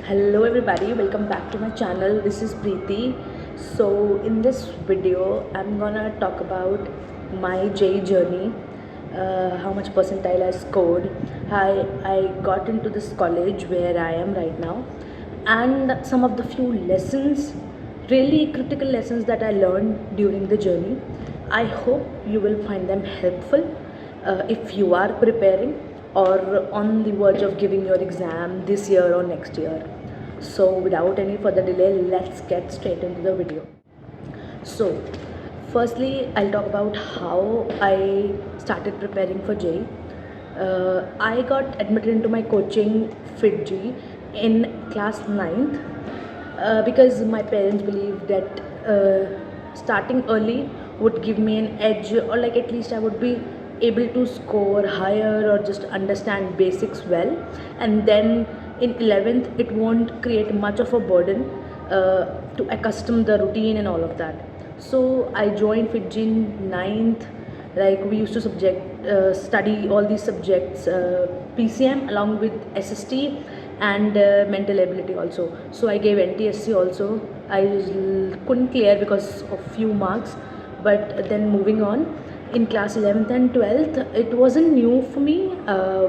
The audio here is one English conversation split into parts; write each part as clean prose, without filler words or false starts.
Hello everybody, welcome back to my channel. This is Preeti. So in this video I'm gonna talk about my JEE journey, how much percentile I scored, how I got into this college where I am right now, and some of the few lessons, really critical lessons that I learned during the journey. I hope you will find them helpful if you are preparing or on the verge of giving your exam this year or next year. So without any further delay, let's get straight into the video. So firstly, I'll talk about how I started preparing for JEE. I got admitted into my coaching FitG in class ninth because my parents believed that starting early would give me an edge, or like at least I would be able to score higher or just understand basics well, and then in 11th it won't create much of a burden to accustom the routine and all of that. So I joined FitG in ninth. Like we used to study all these subjects, PCM along with SST and mental ability also. So I gave NTSC also. I couldn't clear because of few marks, but then moving on in class 11th and 12th, it wasn't new for me.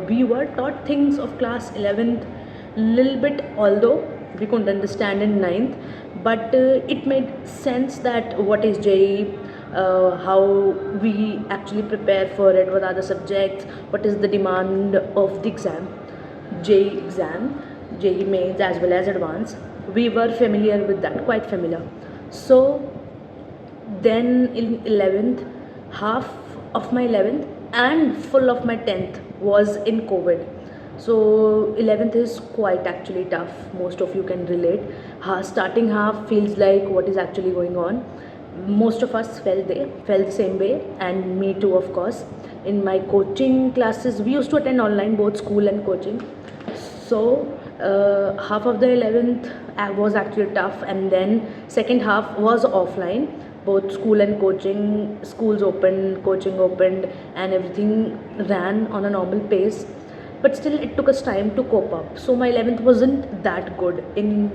We were taught things of class 11th little bit, although we couldn't understand in ninth, but it made sense that what is JEE, how we actually prepare for it, what are the subjects, what is the demand of the exam, JEE exam, JEE Mains as well as advanced. We were familiar with that, quite familiar. So then in 11th, half of my 11th and full of my 10th was in COVID. So 11th is quite actually tough. Most of you can relate. Starting half feels like what is actually going on. Most of us felt the same way, and me too, of course. In my coaching classes, we used to attend online, both school and coaching. So half of the 11th was actually tough, and then second half was offline, both school and coaching. Schools opened, coaching opened, and everything ran on a normal pace, but still it took us time to cope up. So my 11th wasn't that good in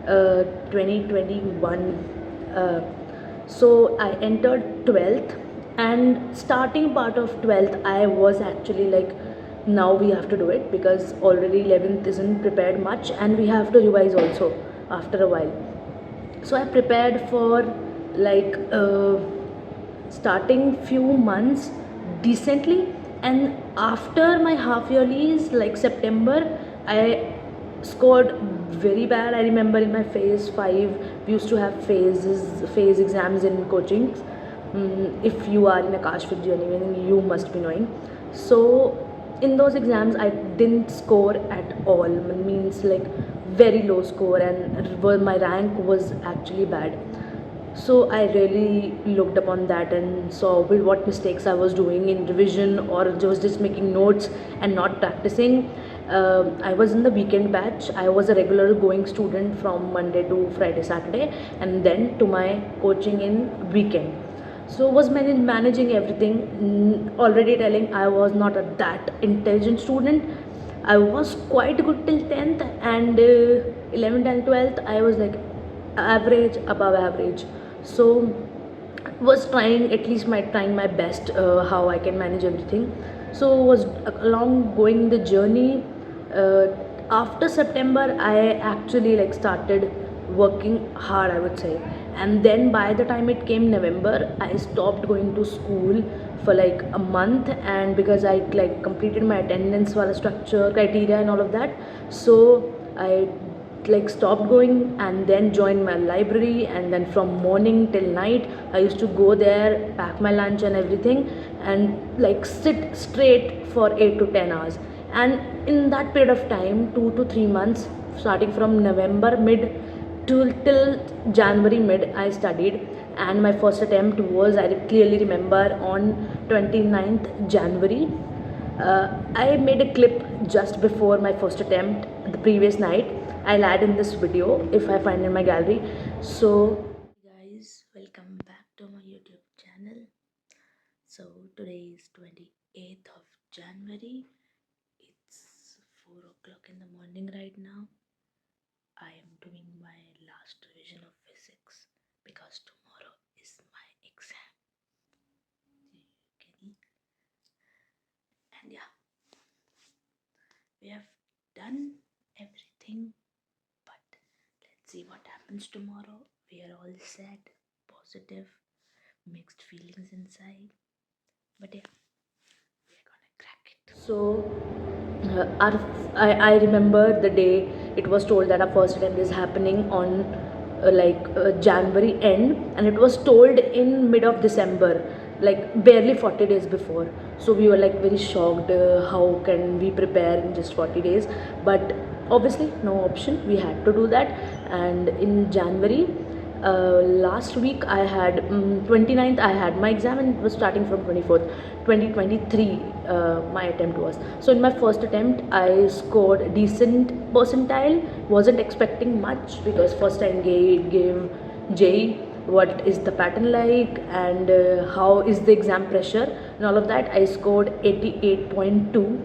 2021. uh, so I entered 12th, and starting part of 12th I was actually like, now we have to do it because already 11th isn't prepared much and we have to revise also after a while. So I prepared for like starting few months decently, and after my half yearlies like September, I scored very bad. I remember in my phase 5 we used to have phase exams in coaching. If you are in a cash fit journey, then you must be knowing. So in those exams I didn't score at all, means like very low score, and my rank was actually bad. So I really looked upon that and saw what mistakes I was doing in revision, or just making notes and not practicing. I was in the weekend batch. I was a regular going student from Monday to Friday, Saturday, and then to my coaching in weekend. So was managing everything. Already telling, I was not a that intelligent student. I was quite good till 10th, and 11th and 12th I was like average, above average. So was trying, at least my trying my best, how I can manage everything. So was along going the journey. uh, After September I actually like started working hard, I would say. And then by the time it came November, I stopped going to school for like a month, and because I like completed my attendance wala structure criteria and all of that, so I like stopped going and then joined my library. And then from morning till night I used to go there, pack my lunch and everything, and like sit straight for 8 to 10 hours. And in that period of time, 2 to 3 months, starting from November mid till January mid, I studied. And my first attempt was, I clearly remember, on 29th January. I made a clip just before my first attempt the previous night. I'll add in this video if I find in my gallery. So guys, welcome back to my YouTube channel. So today is 28th of January. It's 4 o'clock in the morning right now, I am doing my last revision of physics because tomorrow is my exam. And yeah, we have done everything, but let's see what happens tomorrow. We are all sad, positive, mixed feelings inside, but yeah, we're gonna crack it. So, I remember the day it was told that our first attempt is happening on January end, and it was told in mid of December, like barely 40 days before. So we were like very shocked, how can we prepare in just 40 days? But obviously no option, we had to do that. And in January, last week I had 29th I had my exam, and it was starting from 24th 2023. My attempt was, so in my first attempt I scored decent percentile. Wasn't expecting much because first time gave Jee what is the pattern like, and how is the exam pressure and all of that. I scored 88.2.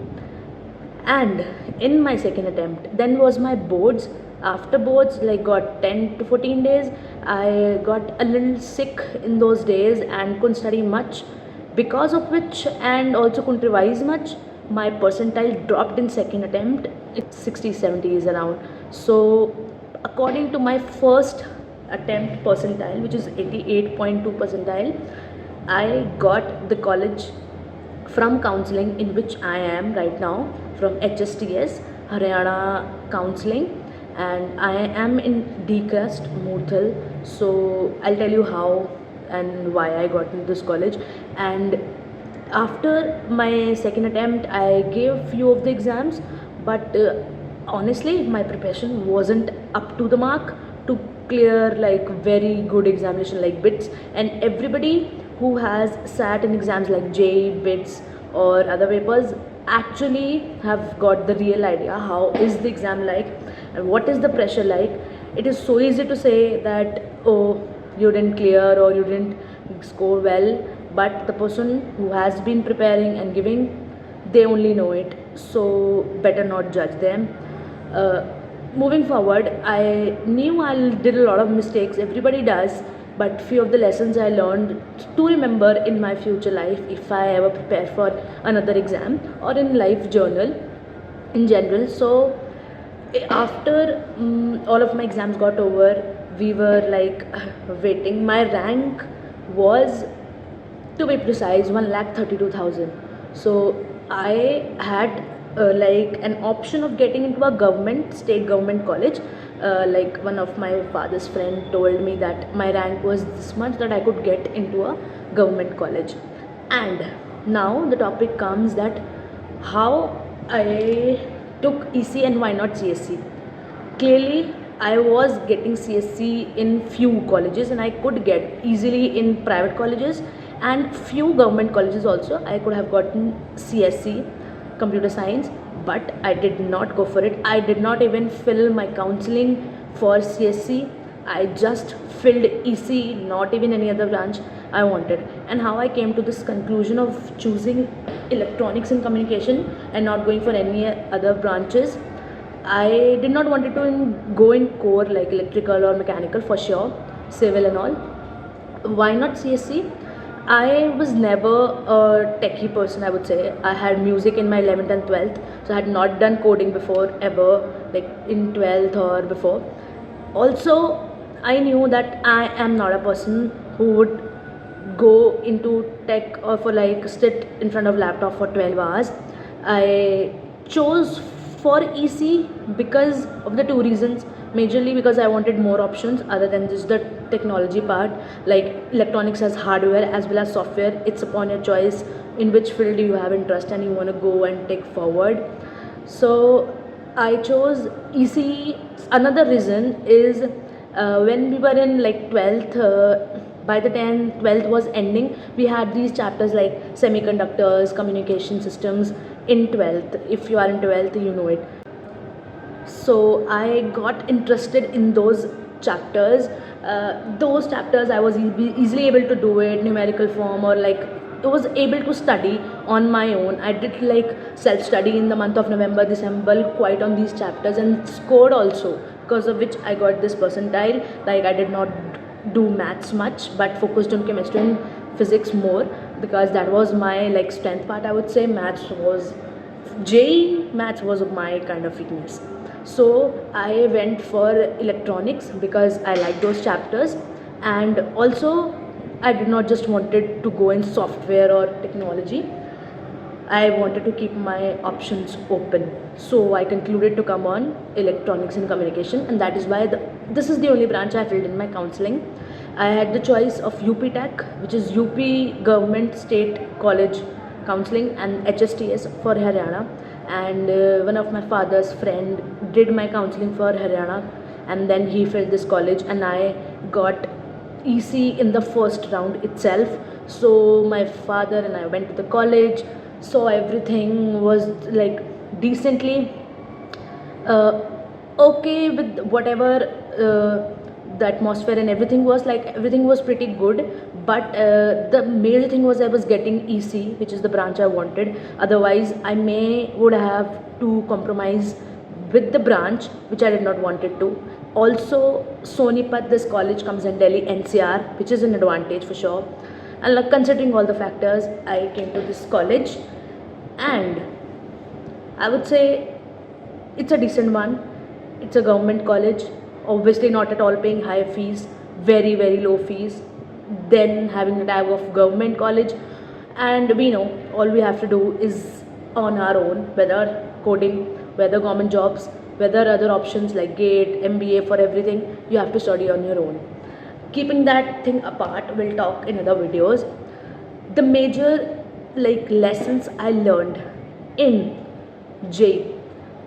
And in my second attempt, then was my boards. After boards, like got 10 to 14 days, I got a little sick in those days and couldn't study much, because of which, and also couldn't revise much. My percentile dropped in second attempt. It's 60 70s around. So according to my first attempt percentile, which is 88.2 percentile, I got the college from counseling in which I am right now, from HSTS, Haryana Counseling, and I am in DCAST Murthal. So I'll tell you how and why I got into this college. And after my second attempt, I gave few of the exams, but honestly, my preparation wasn't up to the mark to clear like very good examination like bits. And everybody who has sat in exams like J bits or other papers actually have got the real idea how is the exam like and what is the pressure like. It is so easy to say that, oh, you didn't clear or you didn't score well, but the person who has been preparing and giving, they only know it. So better not judge them. Moving forward, I knew I did a lot of mistakes, everybody does, but few of the lessons I learned to remember in my future life if I ever prepare for another exam or in life journal in general. So after all of my exams got over, we were like waiting. My rank was, to be precise, 1,32,000. So I had like an option of getting into a state government college. Like one of my father's friend told me that my rank was this much that I could get into a government college. And now the topic comes that how I took EC and why not CSC. Clearly I was getting CSC in few colleges, and I could get easily in private colleges and few government colleges also. I could have gotten CSC, computer science, but I did not go for it. I did not even fill my counseling for CSC. I just filled EC, not even any other branch I wanted. And how I came to this conclusion of choosing electronics and communication and not going for any other branches. I did not wanted to go in core like electrical or mechanical for sure, civil and all. Why not CSC? I was never a techie person, I would say. I had music in my 11th and 12th, so I had not done coding before ever, like in 12th or before. Also, I knew that I am not a person who would go into tech or for like sit in front of laptop for 12 hours. I chose for EC because of the two reasons. Majorly because I wanted more options other than just the technology part. Like electronics has hardware as well as software. It's upon your choice in which field you have interest and you want to go and take forward. So I chose EC. Another reason is when we were in like 12th, by the time 12th was ending, we had these chapters like semiconductors, communication systems in 12th. If you are in 12th, you know it. So I got interested in those chapters. Those chapters I was easily able to do it numerical form, or like I was able to study on my own. I did like self study in the month of November, December quite on these chapters and scored also because of which I got this percentile. Like I did not do maths much, but focused on chemistry and physics more, because that was my like strength part, I would say. Maths was my kind of weakness. So I went for electronics because I like those chapters, and also I did not just wanted to go in software or technology. I wanted to keep my options open. So I concluded to come on electronics and communication, and that is why this is the only branch I filled in my counseling. I had the choice of UP Tech, which is UP Government State College Counseling, and HSTS for Haryana. And one of my father's friend did my counseling for Haryana, and then he filled this college, and I got EC in the first round itself. So my father and I went to the college, so everything was like decently okay with whatever the atmosphere and everything was, like everything was pretty good. But the major thing was I was getting EC, which is the branch I wanted. Otherwise I would have to compromise with the branch which I did not wanted to. Also Sonipat, this college comes in Delhi NCR, which is an advantage for sure. And like, considering all the factors, I came to this college, and I would say it's a decent one. It's a government college, obviously not at all paying high fees, very very low fees, then having the tag of government college. And we know all we have to do is on our own, whether coding, whether government jobs, whether other options like GATE, MBA, for everything you have to study on your own. Keeping that thing apart, we'll talk in other videos. The major like lessons I learned in J,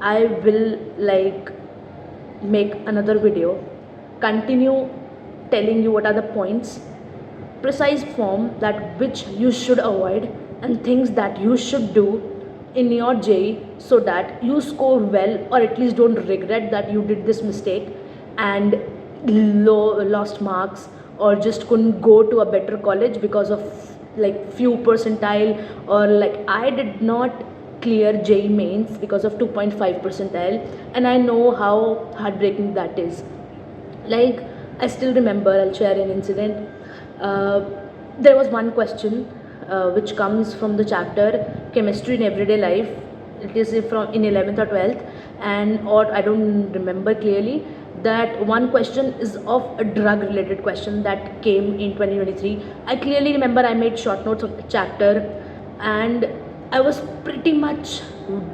I will like make another video, continue telling you what are the points, precise form that which you should avoid, and things that you should do in your J, so that you score well, or at least don't regret that you did this mistake and lost marks, or just couldn't go to a better college because of like few percentile, or like I did not clear Jee Mains because of 2.5 percentile, and I know how heartbreaking that is. Like I still remember, I'll share an incident. There was one question which comes from the chapter chemistry in everyday life. It is from in 11th or 12th, and or I don't remember clearly. That one question is of a drug related question that came in 2023. I clearly remember I made short notes of the chapter, and I was pretty much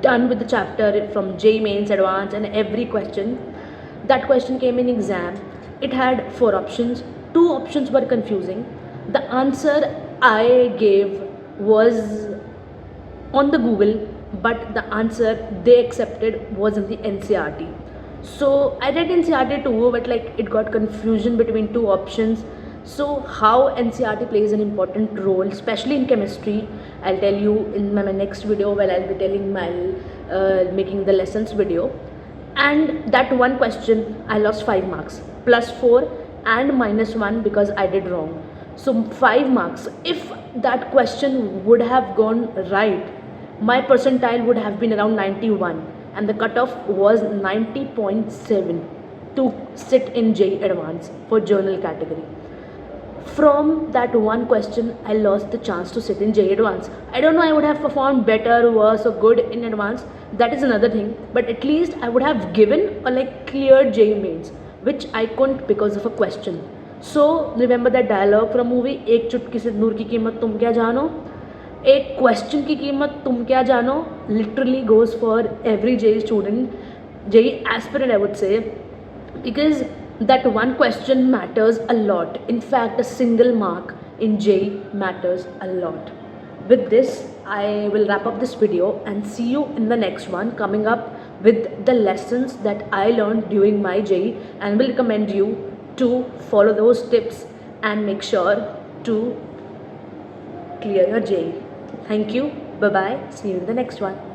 done with the chapter from Jee Mains, advanced, and every question. That question came in exam. It had 4 options. 2 options were confusing. The answer I gave was on the Google, but the answer they accepted was in the NCRT. So I read NCRT too, but like it got confusion between 2 options. So how NCRT plays an important role, especially in chemistry, I'll tell you in my next video, where I'll be telling my making the lessons video. And that one question I lost 5 marks, plus 4 and -1 because I did wrong. So 5 marks. If that question would have gone right, my percentile would have been around 91, and the cutoff was 90.7 to sit in J Advanced for journal category. From that one question, I lost the chance to sit in J Advanced. I don't know, I would have performed better, worse, or good in Advanced. That is another thing. But at least I would have given or like cleared J Mains, which I couldn't because of a question. So remember that dialogue from movie, एक चुटकी से नूर की कीमत तुम क्या जानो, एक question की कीमत तुम क्या जानो, literally goes for every JEE student, JEE aspirant I would say, because that one question matters a lot. In fact, a single mark in JEE matters a lot. With this, I will wrap up this video and see you in the next one, coming up with the lessons that I learned during my JEE, and will recommend you to follow those tips and make sure to clear your JEE. Thank you. Bye bye. See you in the next one.